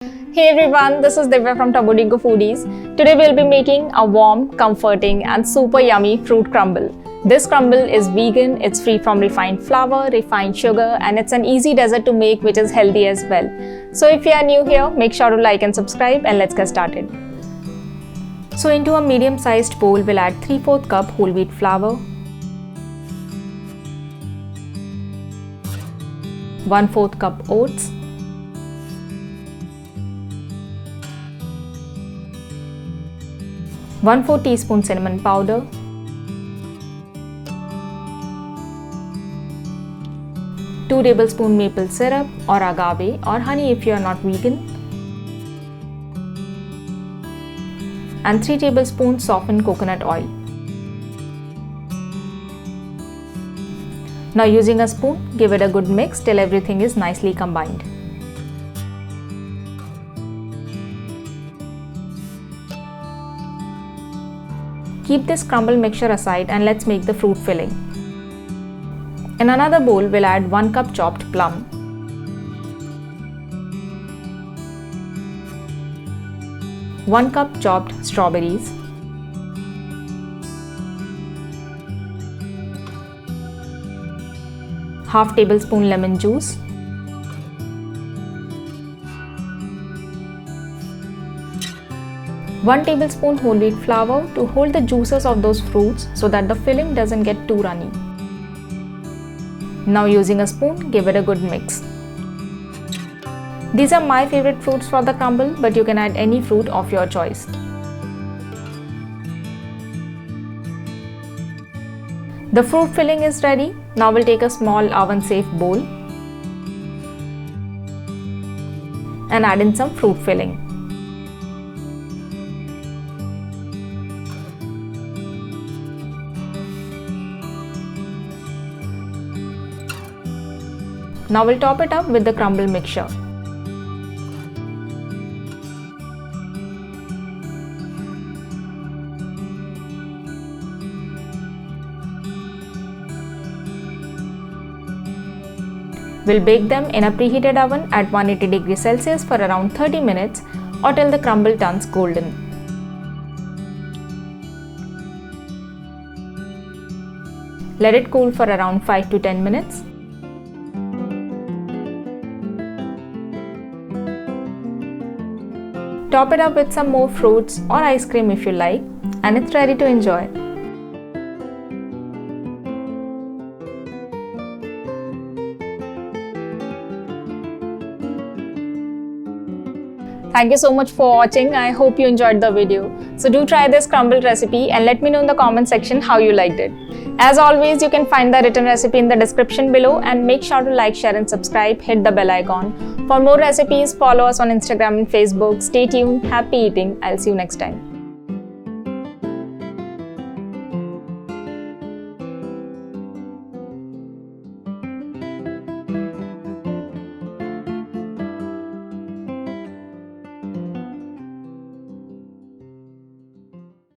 Hey everyone, this is Divya from Tabutinkufoodies. Today we'll be making a warm, comforting and super yummy fruit crumble. This crumble is vegan, it's free from refined flour, refined sugar and it's an easy dessert to make which is healthy as well. So if you are new here, make sure to like and subscribe and let's get started. So into a medium-sized bowl, we'll add 3/4 cup whole wheat flour, 1/4 cup oats, 1/4 teaspoon cinnamon powder, 2 tablespoon maple syrup or agave or honey if you are not vegan, and 3 tablespoons softened coconut oil. Now using a spoon, give it a good mix till everything is nicely combined. Keep this crumble mixture aside and let's make the fruit filling. In another bowl, we'll add 1 cup chopped plum, 1 cup chopped strawberries, 1/2 tablespoon lemon juice, 1 tablespoon whole wheat flour to hold the juices of those fruits so that the filling doesn't get too runny. Now using a spoon, give it a good mix. These are my favorite fruits for the crumble, but you can add any fruit of your choice. The fruit filling is ready. Now we'll take a small oven-safe bowl and add in some fruit filling. Now we'll top it up with the crumble mixture. We'll bake them in a preheated oven at 180 degrees Celsius for around 30 minutes or till the crumble turns golden. Let it cool for around 5 to 10 minutes. Top it up with some more fruits or ice cream if you like, and it's ready to enjoy. Thank you so much for watching. I hope you enjoyed the video. So do try this crumble recipe and let me know in the comment section how you liked it. As always, you can find the written recipe in the description below and make sure to like, share and subscribe. Hit the bell icon. For more recipes, follow us on Instagram and Facebook. Stay tuned. Happy eating. I'll see you next time.